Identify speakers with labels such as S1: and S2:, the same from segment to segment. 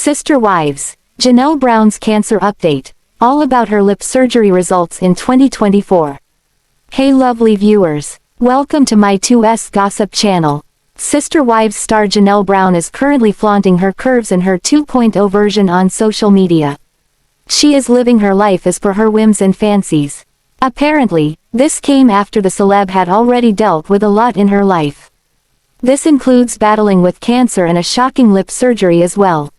S1: Sister Wives, Janelle Brown's cancer update, all about her lip surgery results in 2024. Hey lovely viewers, welcome to my 2S Gossip channel. Sister Wives star Janelle Brown is currently flaunting her curves in her 2.0 version on social media. She is living her life as per her whims and fancies. Apparently, this came after the celeb had already dealt with a lot in her life. This includes battling with cancer and a shocking lip surgery as well.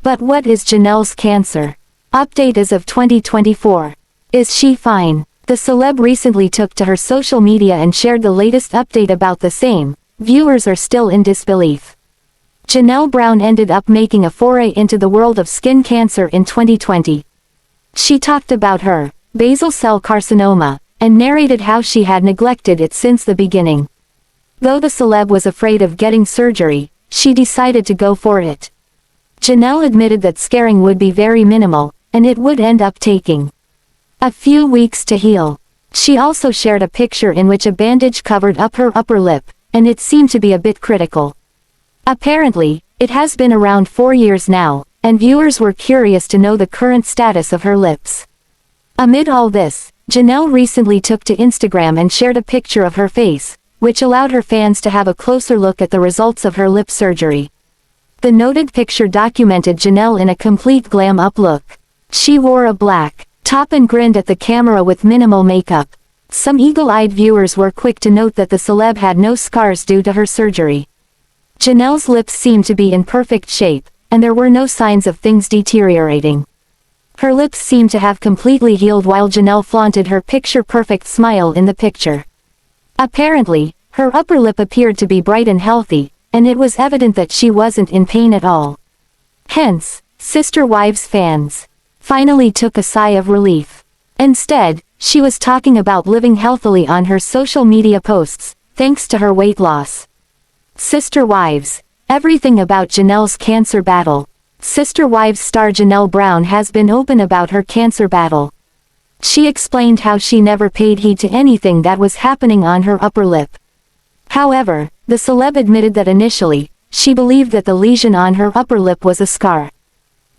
S1: But what is Janelle's cancer? Update as of 2024. Is she fine? The celeb recently took to her social media and shared the latest update about the same. Viewers are still in disbelief. Janelle Brown ended up making a foray into the world of skin cancer in 2020. She talked about her basal cell carcinoma, and narrated how she had neglected it since the beginning. Though the celeb was afraid of getting surgery, she decided to go for it. Janelle admitted that scarring would be very minimal, and it would end up taking a few weeks to heal. She also shared a picture in which a bandage covered up her upper lip, and it seemed to be a bit critical. Apparently, it has been around 4 years now, and viewers were curious to know the current status of her lips. Amid all this, Janelle recently took to Instagram and shared a picture of her face, which allowed her fans to have a closer look at the results of her lip surgery. The noted picture documented Janelle in a complete glam-up look. She wore a black top and grinned at the camera with minimal makeup. Some eagle-eyed viewers were quick to note that the celeb had no scars due to her surgery. Janelle's lips seemed to be in perfect shape, and there were no signs of things deteriorating. Her lips seemed to have completely healed while Janelle flaunted her picture-perfect smile in the picture. Apparently, her upper lip appeared to be bright and healthy, and it was evident that she wasn't in pain at all. Hence, Sister Wives fans finally took a sigh of relief. Instead, she was talking about living healthily on her social media posts, thanks to her weight loss. Sister Wives, everything about Janelle's cancer battle. Sister Wives star Janelle Brown has been open about her cancer battle. She explained how she never paid heed to anything that was happening on her upper lip. However, the celeb admitted that initially, she believed that the lesion on her upper lip was a scar.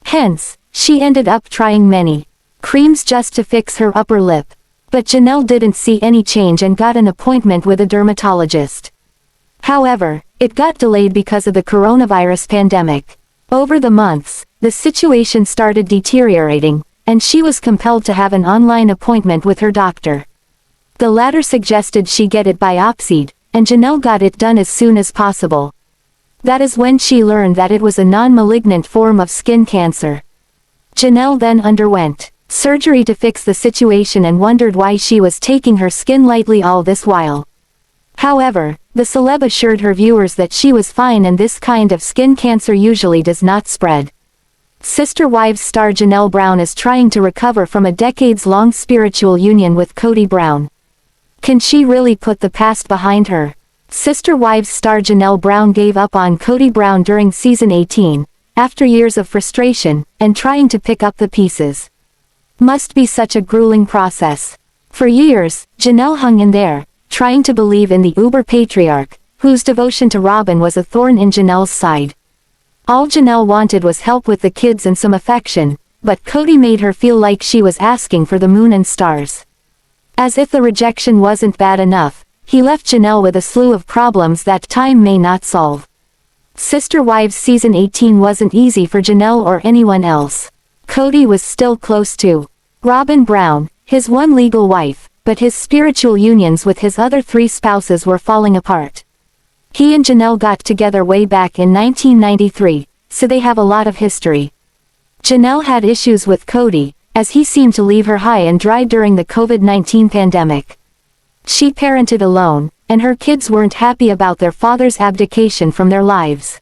S1: Hence, she ended up trying many creams just to fix her upper lip. But Janelle didn't see any change and got an appointment with a dermatologist. However, it got delayed because of the coronavirus pandemic. Over the months, the situation started deteriorating, and she was compelled to have an online appointment with her doctor. The latter suggested she get it biopsied, and Janelle got it done as soon as possible. That is when she learned that it was a non-malignant form of skin cancer. Janelle then underwent surgery to fix the situation and wondered why she was taking her skin lightly all this while. However, the celeb assured her viewers that she was fine and this kind of skin cancer usually does not spread. Sister Wives star Janelle Brown is trying to recover from a decades-long spiritual union with Kody Brown. Can she really put the past behind her? Sister Wives star Janelle Brown gave up on Kody Brown during season 18, after years of frustration, and trying to pick up the pieces. Must be such a grueling process. For years, Janelle hung in there, trying to believe in the uber patriarch, whose devotion to Robyn was a thorn in Janelle's side. All Janelle wanted was help with the kids and some affection, but Kody made her feel like she was asking for the moon and stars. As if the rejection wasn't bad enough, he left Janelle with a slew of problems that time may not solve. Sister Wives season 18 wasn't easy for Janelle or anyone else. Kody was still close to Robyn Brown, his one legal wife, but his spiritual unions with his other 3 spouses were falling apart. He and Janelle got together way back in 1993, so they have a lot of history. Janelle had issues with Kody, as he seemed to leave her high and dry during the COVID-19 pandemic. She parented alone, and her kids weren't happy about their father's abdication from their lives.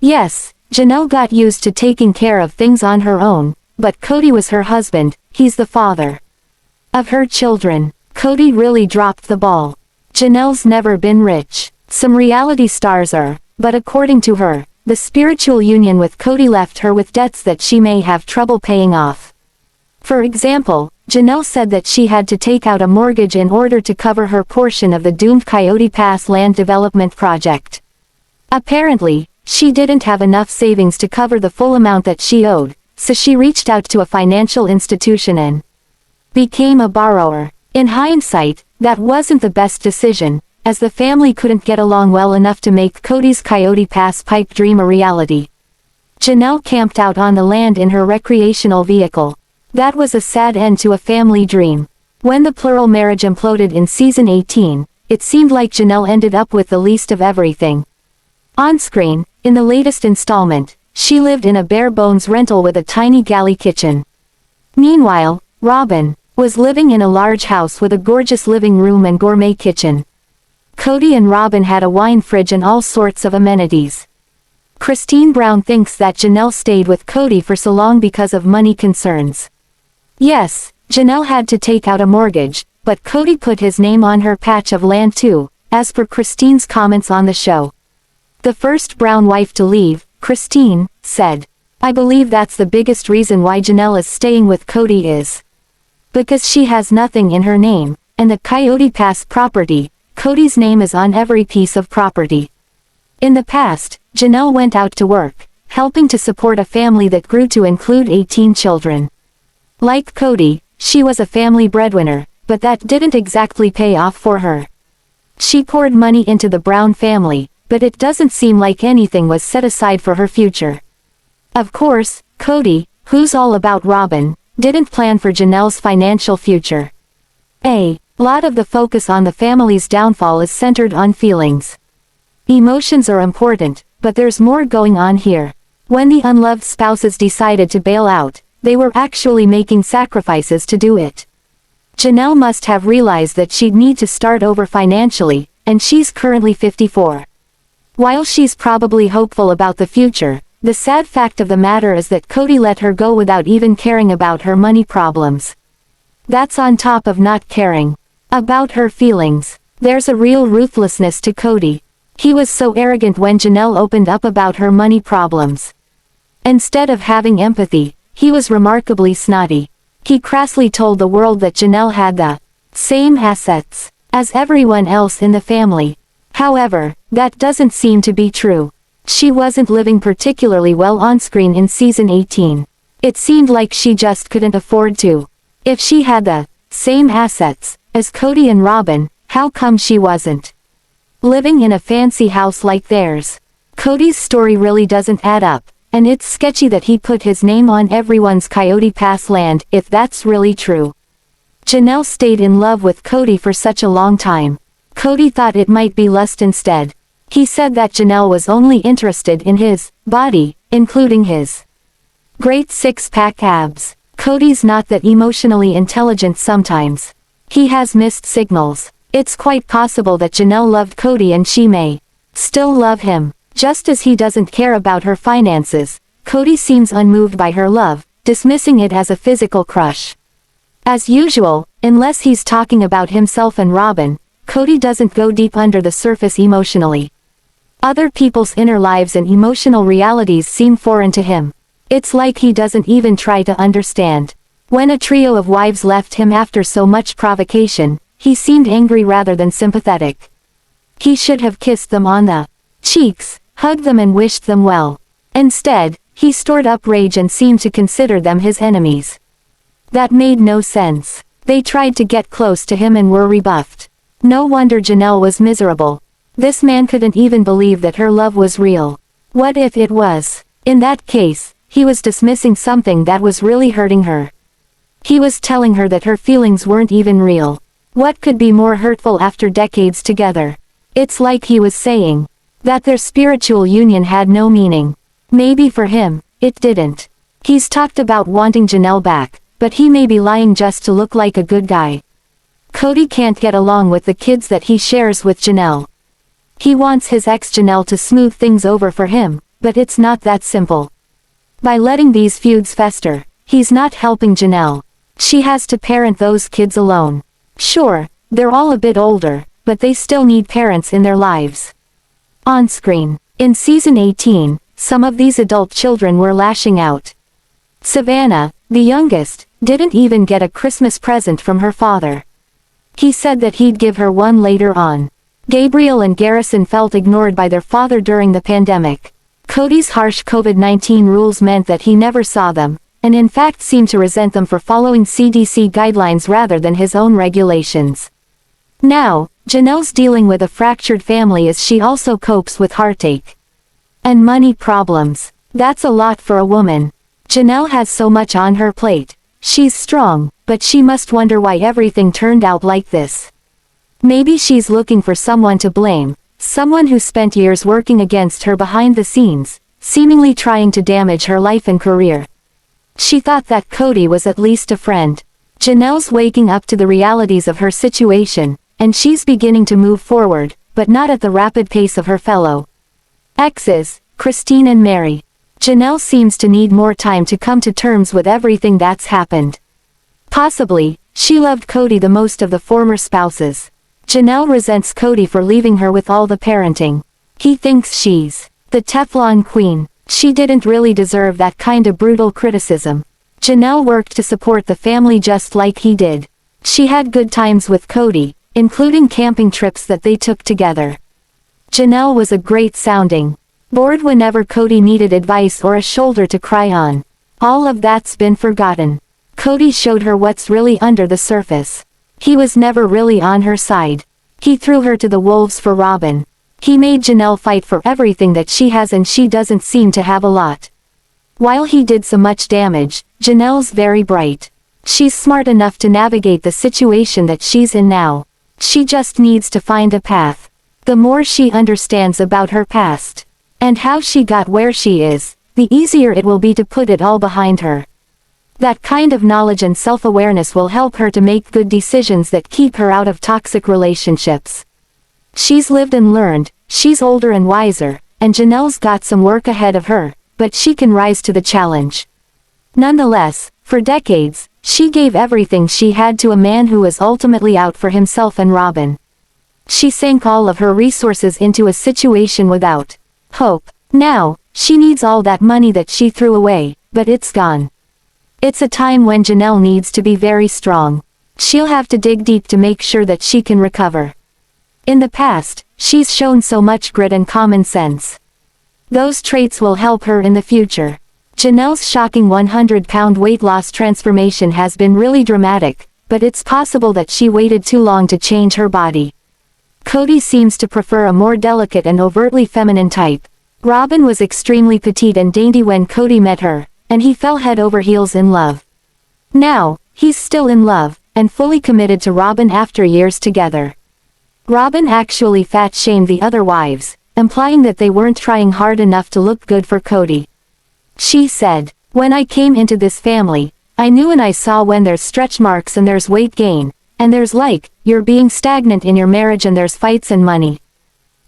S1: Yes, Janelle got used to taking care of things on her own, but Kody was her husband, he's the father of her children. Kody really dropped the ball. Janelle's never been rich. Some reality stars are, but according to her, the spiritual union with Kody left her with debts that she may have trouble paying off. For example, Janelle said that she had to take out a mortgage in order to cover her portion of the doomed Coyote Pass land development project. Apparently, She didn't have enough savings to cover the full amount that she owed, so she reached out to a financial institution and became a borrower. In hindsight, that wasn't the best decision, as the family couldn't get along well enough to make Kody's Coyote Pass pipe dream a reality. Janelle camped out on the land in her recreational vehicle. That was a sad end to a family dream. When the plural marriage imploded in season 18, it seemed like Janelle ended up with the least of everything. On screen, in the latest installment, she lived in a bare-bones rental with a tiny galley kitchen. Meanwhile, Robyn was living in a large house with a gorgeous living room and gourmet kitchen. Kody and Robyn had a wine fridge and all sorts of amenities. Christine Brown thinks that Janelle stayed with Kody for so long because of money concerns. Yes, Janelle had to take out a mortgage, but Kody put his name on her patch of land too, as per Christine's comments on the show. The first Brown wife to leave, Christine, said, "I believe that's the biggest reason why Janelle is staying with Kody is because she has nothing in her name, and the Coyote Pass property, Kody's name is on every piece of property." In the past, Janelle went out to work, helping to support a family that grew to include 18 children. Like Kody, she was a family breadwinner, but that didn't exactly pay off for her. She poured money into the Brown family, but it doesn't seem like anything was set aside for her future. Of course, Kody, who's all about Robyn, didn't plan for Janelle's financial future. A lot of the focus on the family's downfall is centered on feelings. Emotions are important, but there's more going on here. When the unloved spouses decided to bail out, they were actually making sacrifices to do it. Janelle must have realized that she'd need to start over financially, and she's currently 54. While she's probably hopeful about the future, the sad fact of the matter is that Kody let her go without even caring about her money problems. That's on top of not caring about her feelings. There's a real ruthlessness to Kody. He was so arrogant when Janelle opened up about her money problems. Instead of having empathy, he was remarkably snotty. He crassly told the world that Janelle had the same assets as everyone else in the family. However, that doesn't seem to be true. She wasn't living particularly well on screen in season 18. It seemed like she just couldn't afford to. If she had the same assets as Kody and Robyn, how come she wasn't living in a fancy house like theirs? Kody's story really doesn't add up, and it's sketchy that he put his name on everyone's Coyote Pass land, if that's really true. Janelle stayed in love with Kody for such a long time. Kody thought it might be lust instead. He said that Janelle was only interested in his body, including his great six-pack abs. Kody's not that emotionally intelligent sometimes. He has missed signals. It's quite possible that Janelle loved Kody and she may still love him. Just as he doesn't care about her finances, Kody seems unmoved by her love, dismissing it as a physical crush. As usual, unless he's talking about himself and Robyn, Kody doesn't go deep under the surface emotionally. Other people's inner lives and emotional realities seem foreign to him. It's like he doesn't even try to understand. When a trio of wives left him after so much provocation, he seemed angry rather than sympathetic. He should have kissed them on the cheeks, hugged them and wished them well. Instead, he stored up rage and seemed to consider them his enemies. That made no sense. They tried to get close to him and were rebuffed. No wonder Janelle was miserable. This man couldn't even believe that her love was real. What if it was? In that case, he was dismissing something that was really hurting her. He was telling her that her feelings weren't even real. What could be more hurtful after decades together? It's like he was saying that their spiritual union had no meaning. Maybe for him, it didn't. He's talked about wanting Janelle back, but he may be lying just to look like a good guy. Kody can't get along with the kids that he shares with Janelle. He wants his ex Janelle to smooth things over for him, but it's not that simple. By letting these feuds fester, he's not helping Janelle. She has to parent those kids alone. Sure, they're all a bit older, but they still need parents in their lives. On screen, in season 18, some of these adult children were lashing out. Savanah, the youngest, didn't even get a Christmas present from her father. He said that he'd give her one later on. Gabriel and Garrison felt ignored by their father during the pandemic. Kody's harsh COVID-19 rules meant that he never saw them, and in fact seemed to resent them for following CDC guidelines rather than his own regulations. Now, Janelle's dealing with a fractured family as she also copes with heartache and money problems. That's a lot for a woman. Janelle has so much on her plate. She's strong, but she must wonder why everything turned out like this. Maybe she's looking for someone to blame, someone who spent years working against her behind the scenes, seemingly trying to damage her life and career. She thought that Kody was at least a friend. Janelle's waking up to the realities of her situation, and she's beginning to move forward, but not at the rapid pace of her fellow exes, Christine and Meri. Janelle seems to need more time to come to terms with everything that's happened. Possibly, she loved Kody the most of the former spouses. Janelle resents Kody for leaving her with all the parenting. He thinks she's the Teflon queen. She didn't really deserve that kind of brutal criticism. Janelle worked to support the family just like he did. She had good times with Kody, including camping trips that they took together. Janelle was a great sounding board whenever Kody needed advice or a shoulder to cry on. All of that's been forgotten. Kody showed her what's really under the surface. He was never really on her side. He threw her to the wolves for Robyn. He made Janelle fight for everything that she has and she doesn't seem to have a lot. While he did so much damage, Janelle's very bright. She's smart enough to navigate the situation that she's in now. She just needs to find a path. The more she understands about her past, and how she got where she is, the easier it will be to put it all behind her. That kind of knowledge and self-awareness will help her to make good decisions that keep her out of toxic relationships. She's lived and learned, she's older and wiser, and Janelle's got some work ahead of her, but she can rise to the challenge. Nonetheless, for decades, she gave everything she had to a man who was ultimately out for himself and Robyn. She sank all of her resources into a situation without hope. Now, she needs all that money that she threw away, but it's gone. It's a time when Janelle needs to be very strong. She'll have to dig deep to make sure that she can recover. In the past, she's shown so much grit and common sense. Those traits will help her in the future. Janelle's shocking 100-pound weight loss transformation has been really dramatic, but it's possible that she waited too long to change her body. Kody seems to prefer a more delicate and overtly feminine type. Robyn was extremely petite and dainty when Kody met her, and he fell head over heels in love. Now, he's still in love, and fully committed to Robyn after years together. Robyn actually fat-shamed the other wives, implying that they weren't trying hard enough to look good for Kody. She said, "When I came into this family, I knew and I saw when there's stretch marks and there's weight gain, and there's you're being stagnant in your marriage and there's fights and money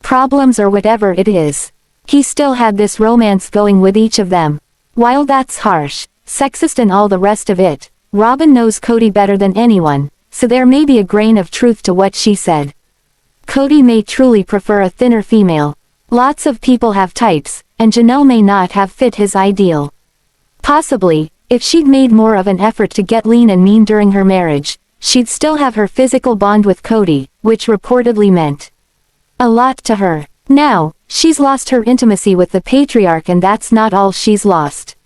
S1: problems or whatever it is." He still had this romance going with each of them. While that's harsh, sexist and all the rest of it, Robyn knows Kody better than anyone, so there may be a grain of truth to what she said. Kody may truly prefer a thinner female. Lots of people have types, and Janelle may not have fit his ideal. Possibly, if she'd made more of an effort to get lean and mean during her marriage, she'd still have her physical bond with Kody, which reportedly meant a lot to her. Now, she's lost her intimacy with the patriarch and that's not all she's lost.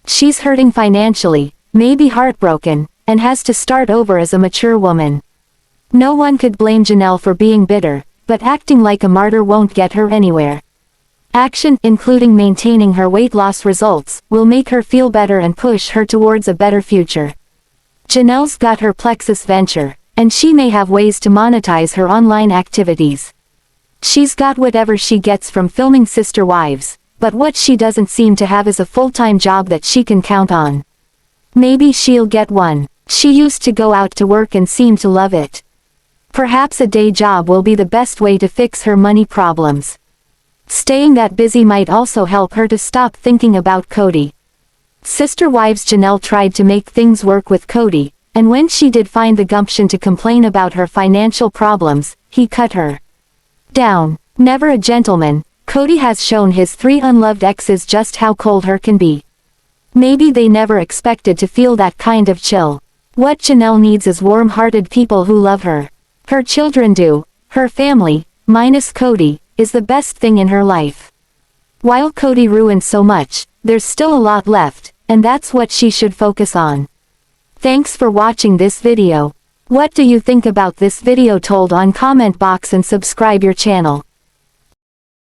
S1: She's hurting financially, maybe heartbroken, and has to start over as a mature woman. No one could blame Janelle for being bitter, but acting like a martyr won't get her anywhere. Action, including maintaining her weight loss results, will make her feel better and push her towards a better future. Janelle's got her Plexus venture, and she may have ways to monetize her online activities. She's got whatever she gets from filming Sister Wives, but what she doesn't seem to have is a full-time job that she can count on. Maybe she'll get one. She used to go out to work and seemed to love it. Perhaps a day job will be the best way to fix her money problems. Staying that busy might also help her to stop thinking about Kody. Sister Wives Janelle tried to make things work with Kody, and when she did find the gumption to complain about her financial problems, he cut her down. Never a gentleman, Kody has shown his 3 unloved exes just how cold her can be. Maybe they never expected to feel that kind of chill. What Janelle needs is warm-hearted people who love her. Her children do. Her family, minus Kody, is the best thing in her life. While Kody ruined so much, there's still a lot left, and that's what she should focus on. Thanks for watching this video. What do you think about this video? Told on comment box and subscribe your channel.